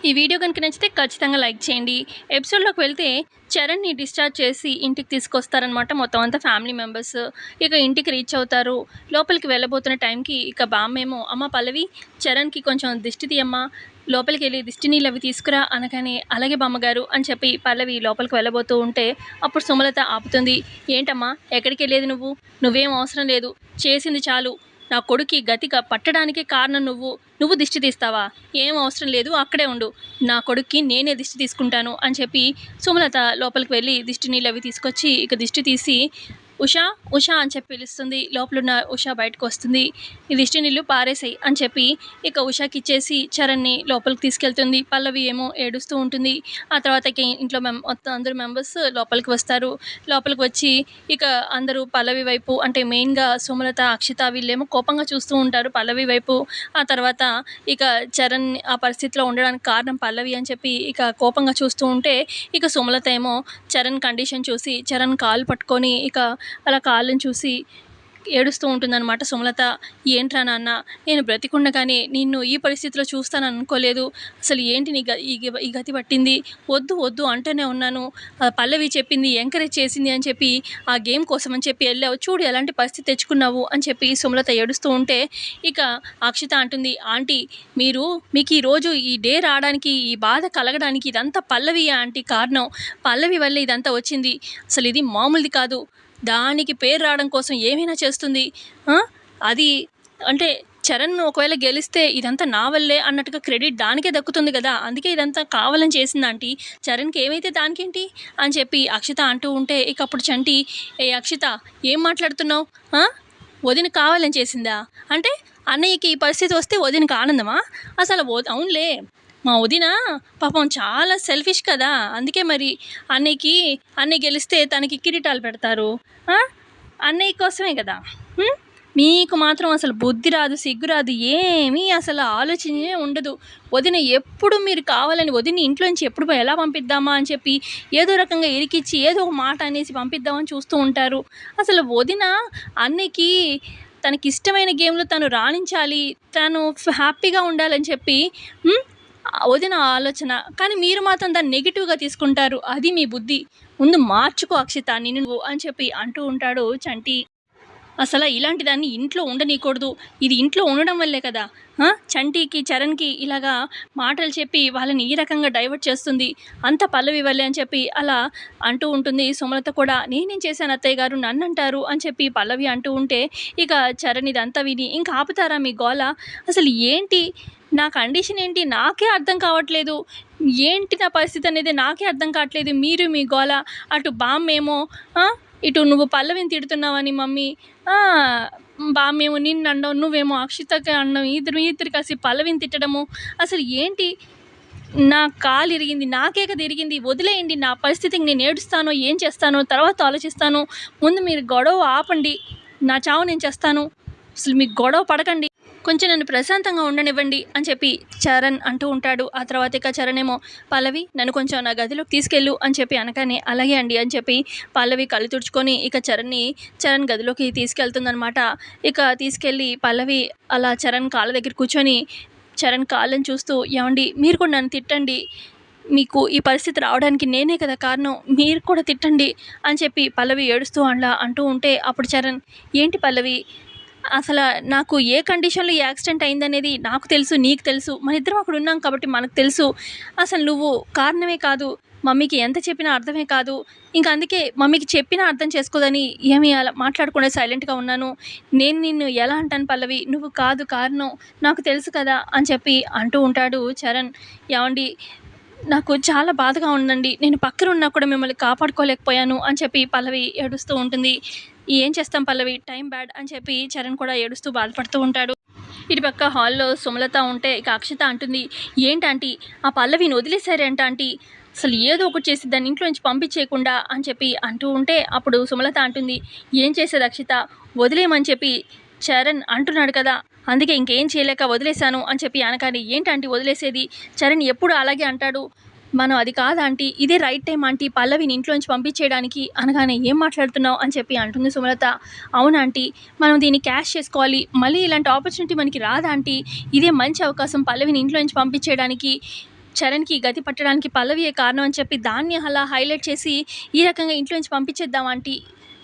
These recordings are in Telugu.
ఈ వీడియో కనుక నచ్చితే ఖచ్చితంగా లైక్ చేయండి. ఎపిసోడ్‌లోకి వెళ్తే చరణ్‌ని డిశ్చార్జ్ చేసి ఇంటికి తీసుకొస్తారనమాట మొత్తం అంతా ఫ్యామిలీ మెంబర్స్. ఇక ఇంటికి రీచ్ అవుతారు. లోపలికి వెళ్ళబోతున్న టైంకి ఇక బామ్మేమో, "అమ్మ పల్లవి, చరణ్‌కి కొంచెం దిష్టి తీయమ్మా, లోపలికెళ్ళి దిష్టి నీళ్ళవి తీసుకురా" అనగానే, "అలాగే బామ్మగారు" అని చెప్పి పల్లవి లోపలికి వెళ్ళబోతూ ఉంటే అప్పుడు సుమలత ఆపుతుంది. "ఏంటమ్మా ఎక్కడికెళ్ళేది నువ్వు? నువ్వేం అవసరం లేదు. చేసింది చాలు. నా కొడుక్కి గతిక పట్టడానికే కారణం నువ్వు దిష్టి తీస్తావా? ఏం అవసరం లేదు, అక్కడే ఉండు. నా కొడుక్కి నేనే దిష్టి తీసుకుంటాను" అని చెప్పి సుమలత లోపలికి వెళ్ళి దిష్టి నీళ్ళు అవి తీసుకొచ్చి ఇక దిష్టి తీసి, "ఉషా, ఉషా" అని చెప్పి పిలుస్తుంది. లోపలున్న ఉషా బయటకు వస్తుంది. "ఈ దిష్టి నీళ్ళు పారేసేయి" అని చెప్పి ఇక ఉషాకి ఇచ్చేసి చరణ్‌ని లోపలికి తీసుకెళ్తుంది. పల్లవి ఏమో ఏడుస్తూ ఉంటుంది. ఆ తర్వాతకి ఇంట్లో మొత్తం అందరూ మెంబర్స్ లోపలికి వస్తారు. లోపలికి వచ్చి ఇక అందరూ పల్లవి వైపు, అంటే మెయిన్‌గా సుమలత, అక్షిత వీళ్ళేమో కోపంగా చూస్తూ ఉంటారు పల్లవి వైపు. ఆ తర్వాత ఇక చరణ్ ఆ పరిస్థితిలో ఉండడానికి కారణం పల్లవి అని చెప్పి ఇక కోపంగా చూస్తూ ఉంటే, ఇక సుమలత ఏమో చరణ్ కండిషన్ చూసి చరణ్ కాళ్ళు పట్టుకొని ఇక అలా కాళ్ళని చూసి ఏడుస్తూ ఉంటుందన్నమాట సుమలత. "ఏంట్రా నాన్న, నేను బ్రతికుండగానే నిన్ను ఈ పరిస్థితిలో చూస్తానని అనుకోలేదు. అసలు ఏంటి నీ ఈ గతి పట్టింది? వద్దు వద్దు అంటూనే ఉన్నాను. పల్లవి చెప్పింది, ఎంకరేజ్ చేసింది అని చెప్పి ఆ గేమ్ కోసం అని చెప్పి వెళ్ళావు. చూడు ఎలాంటి పరిస్థితి తెచ్చుకున్నావు" అని చెప్పి సుమలత ఏడుస్తూ ఉంటే ఇక అక్షిత అంటుంది, "ఆంటీ, మీకు ఈరోజు ఈ డే రావడానికి, ఈ బాధ కలగడానికి ఇదంతా పల్లవియే ఆంటీ కారణం. పల్లవి వల్లే ఇదంతా వచ్చింది. అసలు ఇది మామూలుది కాదు. దానికి పేరు రావడం కోసం ఏమైనా చేస్తుంది. అది అంటే చరణ్ ఒకవేళ గెలిస్తే ఇదంతా నా వల్లే అన్నట్టుగా క్రెడిట్ దానికే దక్కుతుంది కదా. అందుకే ఇదంతా కావాలని చేసింది ఆంటీ. చరణ్‌కి ఏమైతే దానికేంటి" అని చెప్పి అక్షిత అంటూ ఉంటే ఇక అప్పుడు చంటి, "ఏ అక్షిత, ఏం మాట్లాడుతున్నావు? వదిన కావాలని చేసిందా? అంటే అన్నయ్యకి ఈ పరిస్థితి వస్తే వదినకి ఆనందమా? అసలు అవునులే, మా వదిన పాపం చాలా సెల్ఫిష్ కదా. అందుకే మరి అన్నయ్య గెలిస్తే తనకి కిరీటాలు పెడతారు. అన్నయ్య కోసమే కదా. మీకు మాత్రం అసలు బుద్ధి రాదు, సిగ్గు రాదు, ఏమీ అసలు ఆలోచనే ఉండదు. వదిన ఎప్పుడు మీరు కావాలని వదిన ఇంట్లోంచి ఎప్పుడు ఎలా పంపిద్దామా అని చెప్పి ఏదో రకంగా ఇరికిచ్చి ఏదో ఒక మాట అనేసి పంపిద్దామని చూస్తూ ఉంటారు. అసలు వదిన అన్నయ్యకి తనకిష్టమైన గేమ్లో తను రాణించాలి, తను హ్యాపీగా ఉండాలని చెప్పి వదిన ఆలోచన. కానీ మీరు మాత్రం దాన్ని నెగిటివ్గా తీసుకుంటారు. అది మీ బుద్ధి. ముందు మార్చుకో అక్షిత నిన్ను నువ్వు అని చెప్పి అంటూ ఉంటాడు చంటి. అసలు ఇలాంటి దాన్ని ఇంట్లో ఉండనీయకూడదు. ఇది ఇంట్లో ఉండడం వల్లే కదా చంటికి, చరణ్కి ఇలాగా మాటలు చెప్పి వాళ్ళని ఈ రకంగా డైవర్ట్ చేస్తుంది. అంత పల్లవి వల్లే అని చెప్పి అలా అంటూ ఉంటుంది సుమలత కూడా. "నేనేం చేశాను అత్తయ్య గారు, నన్ను అంటారు" అని చెప్పి పల్లవి అంటూ ఉంటే ఇక చరణ్ ఇదంతా విని, "ఇంకా ఆపుతారా మీ గోల? అసలు ఏంటి నా కండిషన్ ఏంటి నాకే అర్థం కావట్లేదు. ఏంటి నా పరిస్థితి అనేది నాకే అర్థం కావట్లేదు. మీరు మీ గోల, అటు బామ్మేమో ఇటు నువ్వు పల్లవిని తిడుతున్నావని మమ్మీ, బామ్మేమో నిన్ను అనడం, నువ్వేమో అక్షితకి అనడం, ఇద్దరు కలిసి పల్లవిని తిట్టడము. అసలు ఏంటి? నా కాలు ఇరిగింది, నాకే కదా ఇరిగింది. వదిలేయండి, నా పరిస్థితికి నేను ఏడుస్తానో ఏం చేస్తానో తర్వాత ఆలోచిస్తాను. ముందు మీరు గొడవ ఆపండి. నా చావు నేను చేస్తాను. అసలు మీకు గొడవ పడకండి. కొంచెం నన్ను ప్రశాంతంగా ఉండనివ్వండి" అని చెప్పి చరణ్ అంటూ ఉంటాడు. ఆ తర్వాత ఇక చరణ్ ఏమో, "పల్లవి, నన్ను కొంచెం నా గదిలోకి తీసుకెళ్ళు" అని చెప్పి అనగానే, "అలాగే అండి" అని చెప్పి పల్లవి కళ్ళు తుడుచుకొని ఇక చరణ్ గదిలోకి తీసుకెళ్తుందనమాట. ఇక తీసుకెళ్ళి పల్లవి అలా చరణ్ కాళ్ళ దగ్గర కూర్చొని చరణ్ కాళ్ళని చూస్తూ, "ఏమండి, మీరు కూడా నన్ను తిట్టండి. మీకు ఈ పరిస్థితి రావడానికి నేనే కదా కారణం. మీరు కూడా తిట్టండి" అని చెప్పి పల్లవి ఏడుస్తూ అలా అంటూ ఉంటే అప్పుడు చరణ్, "ఏంటి పల్లవి, అసలు నాకు ఏ కండిషన్లో ఈ యాక్సిడెంట్ అయిందనేది నాకు తెలుసు, నీకు తెలుసు. మన ఇద్దరం అక్కడ ఉన్నాం కాబట్టి మనకు తెలుసు. అసలు నువ్వు కారణమే కాదు. మమ్మీకి ఎంత చెప్పినా అర్థమే కాదు. ఇంకా అందుకే మమ్మీకి చెప్పినా అర్థం చేసుకోదని ఏమీ అలా మాట్లాడకుండా సైలెంట్గా ఉన్నాను. నేను నిన్ను ఎలా అంటాను పల్లవి, నువ్వు కాదు కారణం, నాకు తెలుసు కదా" అని చెప్పి అంటూ ఉంటాడు చరణ్. "ఏమండి, నాకు చాలా బాధగా ఉందండి. నేను పక్కన ఉన్నా కూడా మిమ్మల్ని కాపాడుకోలేకపోయాను" అని చెప్పి పల్లవి ఏడుస్తూ ఉంటుంది. "ఏం చేస్తాం పల్లవి, టైం బ్యాడ్" అని చెప్పి చరణ్ కూడా ఏడుస్తూ బాధపడుతూ ఉంటాడు. ఇటు పక్క హాల్లో సుమలత ఉంటే ఇక అక్షిత అంటుంది, "ఏంటంటీ, ఆ పల్లవిని వదిలేశారేంట ఆంటీ? అసలు ఏదో ఒకటి చేసి దాన్ని ఇంట్లో నుంచి పంపించేయకుండా" అని చెప్పి అంటూ ఉంటే అప్పుడు సుమలత అంటుంది, "ఏం చేసేది అక్షిత, వదిలేయమని చెప్పి చరణ్ అంటున్నాడు కదా, అందుకే ఇంకేం చేయలేక వదిలేశాను" అని చెప్పి అనగానే, "ఏంటంటీ వదిలేసేది? చరణ్ ఎప్పుడు అలాగే అంటాడు. మనం అది కాదు ఆంటీ, ఇదే రైట్ టైం ఆంటీ పల్లవిని ఇంట్లోంచి పంపించేయడానికి" అనగానే, "ఏం మాట్లాడుతున్నావు" అని చెప్పి అంటుంది సుమలత. "అవునాంటీ, మనం దీన్ని క్యాష్ చేసుకోవాలి. మళ్ళీ ఇలాంటి ఆపర్చునిటీ మనకి రాదా ఆంటీ? ఇదే మంచి అవకాశం పల్లవిని ఇంట్లో నుంచి పంపించేయడానికి. చరణ్‌కి గతి పట్టడానికి పల్లవియే కారణం అని చెప్పి దాన్ని అలా హైలైట్ చేసి, ఈ రకంగా ఇంట్లో నుంచి పంపించేద్దాం ఆంటీ.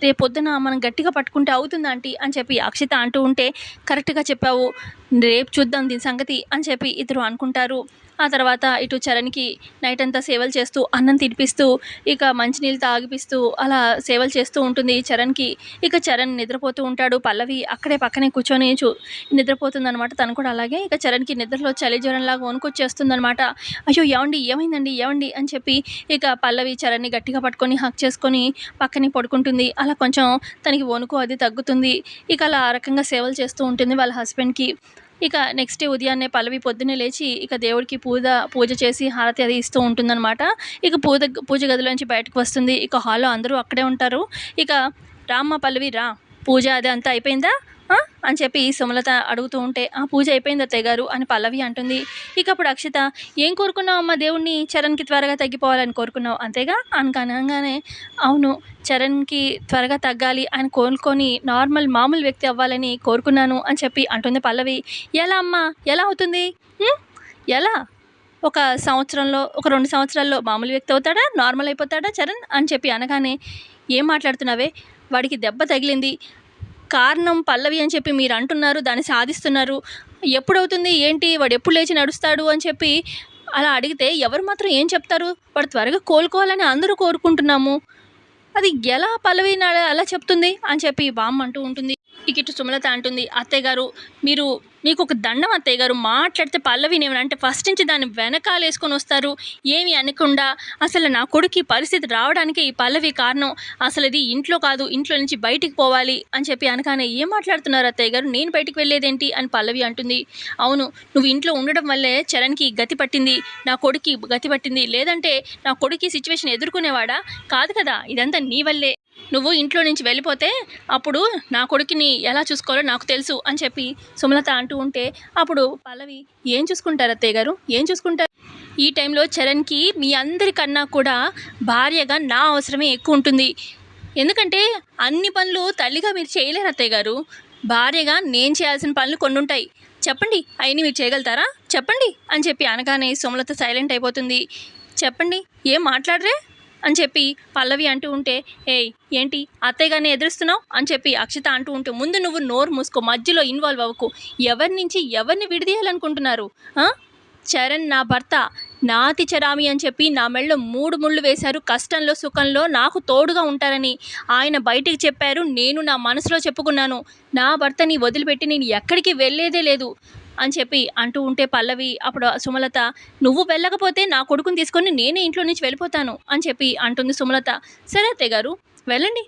రేపొద్దున మనం గట్టిగా పట్టుకుంటే అవుతుంది ఆంటీ అని చెప్పి అక్షిత అంటూ ఉంటే, కరెక్ట్‌గా చెప్పావు. రేపు చూద్దాం దీని సంగతి అని చెప్పి ఇద్దరు అనుకుంటారు. ఆ తర్వాత ఇటు చరణ్‌కి నైట్ అంతా సేవలు చేస్తూ, అన్నం తినిపిస్తూ, ఇక మంచినీళ్ళు తాగిపిస్తూ అలా సేవలు చేస్తూ ఉంటుంది చరణ్‌కి. ఇక చరణ్ నిద్రపోతూ ఉంటాడు. పల్లవి అక్కడే పక్కనే కూర్చొని నిద్రపోతుందనమాట. తను కూడా అలాగే. ఇక చరణ్‌కి నిద్రలో చలి జ్వరంలాగా వణుకొచ్చేస్తుందనమాట. అయ్యో! ఏవండి ఏమైందండి? ఏవండి? అని చెప్పి ఇక పల్లవి చరణ్‌ని గట్టిగా పట్టుకొని హగ్ చేసుకొని పక్కనే పడుకుంటుంది. అలా కొంచెం తనకి వణుకు అది తగ్గుతుంది. ఇక అలా ఆ రకంగా సేవలు చేస్తూ ఉంటుంది వాళ్ళ హస్బెండ్‌కి. ఇక నెక్స్ట్ డే ఉదయాన్నే పల్లవి పొద్దున్నే లేచి ఇక దేవుడికి పూజ చేసి హారతి అది ఇస్తూ ఉంటుందన్నమాట. ఇక పూజ గదిలోంచి బయటకు వస్తుంది. ఇక హాల్‌లో అందరూ అక్కడే ఉంటారు. ఇక "రామ్మా పల్లవి రా, పూజ అది అంతా అయిపోయిందా?" ఆ! అని చెప్పి సుమలత అడుగుతూ ఉంటే, "ఆ! పూజ అయిపోయింది అత్తయ్య గారు" అని పల్లవి అంటుంది. ఇక అప్పుడు అక్షిత, "ఏం కోరుకున్నావమ్మా దేవుడిని? చరణ్‌కి త్వరగా తగ్గిపోవాలని కోరుకున్నావు అంతేగా?" అనగానే, "అవును, చరణ్‌కి త్వరగా తగ్గాలి అని కోలుకొని మామూలు వ్యక్తి అవ్వాలని కోరుకున్నాను" అని చెప్పి అంటుంది పల్లవి. "ఎలా అమ్మా? ఎలా అవుతుంది? హ్మ్. ఎలా? ఒక సంవత్సరంలో, ఒక 2 సంవత్సరాల్లో మామూలు వ్యక్తి అవుతాడా? నార్మల్ అయిపోతాడా చరణ్?" అని చెప్పి అనగానే, "ఏం మాట్లాడుతున్నావే? వాడికి దెబ్బ తగిలింది. కారణం పల్లవి అని చెప్పి మీరు అంటున్నారు. దాన్ని సాధిస్తున్నారు. ఎప్పుడవుతుంది? ఏంటి? వాడు ఎప్పుడు లేచి నడుస్తాడు?" అని చెప్పి అలా అడిగితే ఎవరు మాత్రం ఏం చెప్తారు? వాడు త్వరగా కోలుకోవాలని అందరూ కోరుకుంటున్నాము. అది ఎలా పల్లవి అలా చెప్తుంది అని చెప్పి బామ్మ అంటూ ఉంటుంది. ఇక ఇటు సుమలత అంటుంది, "అత్తయ్య గారు, మీకు ఒక దండం అత్తయ్య గారు. మాట్లాడితే పల్లవిని ఏమైనా అంటే ఫస్ట్ నుంచి దాన్ని వెనకాలేసుకొని వస్తారు. ఏమి అనకుండా అసలు నా కొడుకు ఈ పరిస్థితి రావడానికే ఈ పల్లవి కారణం. అసలు ఇది ఇంట్లో కాదు, ఇంట్లో నుంచి బయటికి పోవాలి" అని చెప్పి అనగానే, "ఏం మాట్లాడుతున్నారు అత్తయ్య గారు? నేను బయటికి వెళ్ళేదేంటి?" అని పల్లవి అంటుంది. "అవును, నువ్వు ఇంట్లో ఉండడం వల్లే చరణ్‌కి గతి పట్టింది. నా కొడుక్కి గతి పట్టింది. లేదంటే నా కొడుకు ఈ సిచ్యువేషన్ ఎదుర్కొనేవాడా కాదు కదా. ఇదంతా నీ వల్లే. నువ్వు ఇంట్లో నుంచి వెళ్ళిపోతే అప్పుడు నా కొడుకుని ఎలా చూసుకోవాలో నాకు తెలుసు" అని చెప్పి సుమలత అంటూ ఉంటే, అప్పుడు పల్లవి, "ఏం చూసుకుంటారు అత్తయ్య గారు? ఏం చూసుకుంటారు? ఈ టైంలో చరణ్‌కి మీ అందరికన్నా కూడా భార్యగా నా అవసరమే ఎక్కువ ఉంటుంది. ఎందుకంటే అన్ని పనులు తల్లిగా మీరు చేయలేరు అత్తయ్య గారు. భార్యగా నేను చేయాల్సిన పనులు కొన్ని ఉంటాయి. చెప్పండి, అవన్నీ మీరు చేయగలుగుతారా? చెప్పండి" అని చెప్పి అనగానే సుమలత సైలెంట్ అయిపోతుంది. "చెప్పండి, ఏం మాట్లాడరే?" అని చెప్పి పల్లవి అంటూ ఉంటే, "ఏయ్ ఏంటి అత్తయ్య గారిని ఎదురుస్తున్నావు?" అని చెప్పి అక్షిత అంటూ ఉంటే, "ముందు నువ్వు నోరు మూసుకో, మధ్యలో ఇన్వాల్వ్ అవ్వకు. ఎవరి నుంచి ఎవరిని విడదీయాలనుకుంటున్నారు? చరణ్ నా భర్త, నాతి చరామి అని చెప్పి నా మెడలో 3 ముళ్ళు వేశారు. కష్టంలో సుఖంలో నాకు తోడుగా ఉంటారని ఆయన బయటికి చెప్పారు. నేను నా మనసులో చెప్పుకున్నాను. నా భర్తని వదిలిపెట్టి నేను ఎక్కడికి వెళ్ళేదే లేదు" అని చెప్పి అంటూ ఉంటే పల్లవి, అప్పుడు సుమలత, "నువ్వు వెళ్ళకపోతే నా కొడుకుని తీసుకొని నేనే ఇంట్లో నుంచి వెళ్ళిపోతాను" అని చెప్పి అంటుంది సుమలత. "సరే అత్తయ్య గారు, వెళ్ళండి.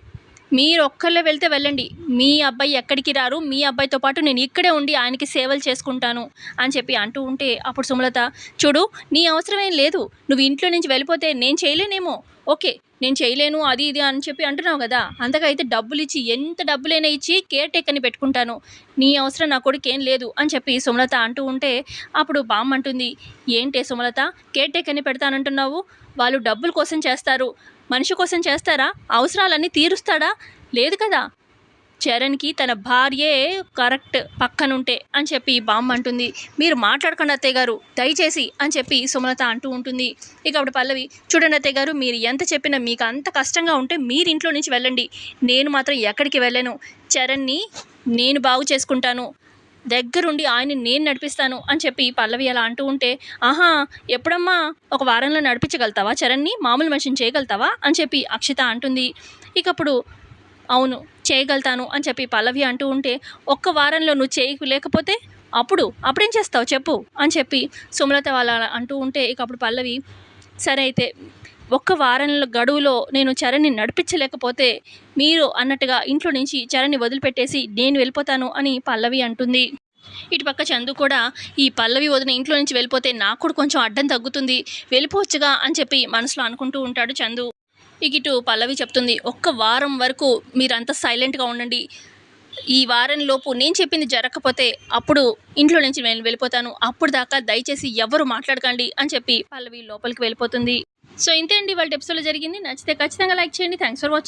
మీరు ఒక్కళ్ళే వెళ్తే వెళ్ళండి. మీ అబ్బాయి ఎక్కడికి రారు. మీ అబ్బాయితో పాటు నేను ఇక్కడే ఉండి ఆయనకి సేవలు చేసుకుంటాను" అని చెప్పి అంటూ ఉంటే, అప్పుడు సుమలత, "చూడు, నీ అవసరమేం లేదు. నువ్వు ఇంట్లో నుంచి వెళ్ళిపోతే నేను చేయలేనేమో. ఓకే, నేను చేయలేను అది ఇది అని చెప్పి అంటున్నావు కదా. అంతకైతే డబ్బులిచ్చి, ఎంత డబ్బులైనా ఇచ్చి కేర్ టేకర్‌ని పెట్టుకుంటాను. నీ అవసరం నా కొడుకేం లేదు" అని చెప్పి సుమలత అంటూ ఉంటే, అప్పుడు బామ్మ అంటుంది, "ఏంటే సుమలత, కేర్ టేకర్‌ని పెడతానంటున్నావు? వాళ్ళు డబ్బుల కోసం చేస్తారు. మనిషి కోసం చేస్తారా? అవసరాలన్నీ తీరుస్తాడా? లేదు కదా. చరణ్‌కి తన భార్యే కరెక్ట్ పక్కనుంటే" అని చెప్పి బామ్మ అంటుంది. "మీరు మాట్లాడకండి అత్తయ్య గారు, దయచేసి" అని చెప్పి సుమలత అంటూ ఉంటుంది. ఇక అప్పుడు పల్లవి, "చూడండి అత్తయ్య గారు, మీరు ఎంత చెప్పినా మీకు అంత కష్టంగా ఉంటే మీరు ఇంట్లో నుంచి వెళ్ళండి. నేను మాత్రం ఎక్కడికి వెళ్ళను. చరణ్‌ని నేను బాగు చేసుకుంటాను. దగ్గరుండి ఆయన్ని నేను నడిపిస్తాను" అని చెప్పి పల్లవి అలా అంటూ ఉంటే, "ఆహా, ఎప్పుడమ్మా? ఒక వారంలో నడిపించగలుగుతావా చరణ్‌ని? మామూలు మనిషిని చేయగలుగుతావా?" అని చెప్పి అక్షిత అంటుంది. ఇక అప్పుడు, "అవును, చేయగలుగుతాను" అని చెప్పి పల్లవి అంటూ ఉంటే, "ఒక్క వారంలో నువ్వు చేయలేకపోతే అప్పుడేం చేస్తావు చెప్పు" అని చెప్పి సుమలత వాళ్ళ అంటూ ఉంటే, ఇక అప్పుడు పల్లవి, "సరే అయితే ఒక్క వారంలో గడువులో నేను చరణ్‌ని నడిపించలేకపోతే మీరు అన్నట్టుగా ఇంట్లో నుంచి చరణ్‌ని వదిలిపెట్టేసి నేను వెళ్ళిపోతాను" అని పల్లవి అంటుంది. ఇటుపక్క చందు కూడా, "ఈ పల్లవి వదిన ఇంట్లో నుంచి వెళ్ళిపోతే నాకు కూడా కొంచెం అడ్డం తగ్గుతుంది. వెళ్ళిపోవచ్చుగా" అని చెప్పి మనసులో అనుకుంటూ ఉంటాడు చందు. ఇక ఇటు పల్లవి చెప్తుంది, "ఒక్క వారం వరకు మీరంతా సైలెంట్‌గా ఉండండి. ఈ వారంలోపు నేను చెప్పింది జరగకపోతే అప్పుడు ఇంట్లో నుంచి నేను వెళ్ళిపోతాను. అప్పుడు దాకా దయచేసి ఎవరు మాట్లాడకండి" అని చెప్పి పల్లవి లోపలికి వెళ్ళిపోతుంది. సో ఇంతే అండి ఇవాళ ఎపిసోడ్‌లో జరిగింది. నచ్చితే ఖచ్చితంగా లైక్ చేయండి. Thanks for watching.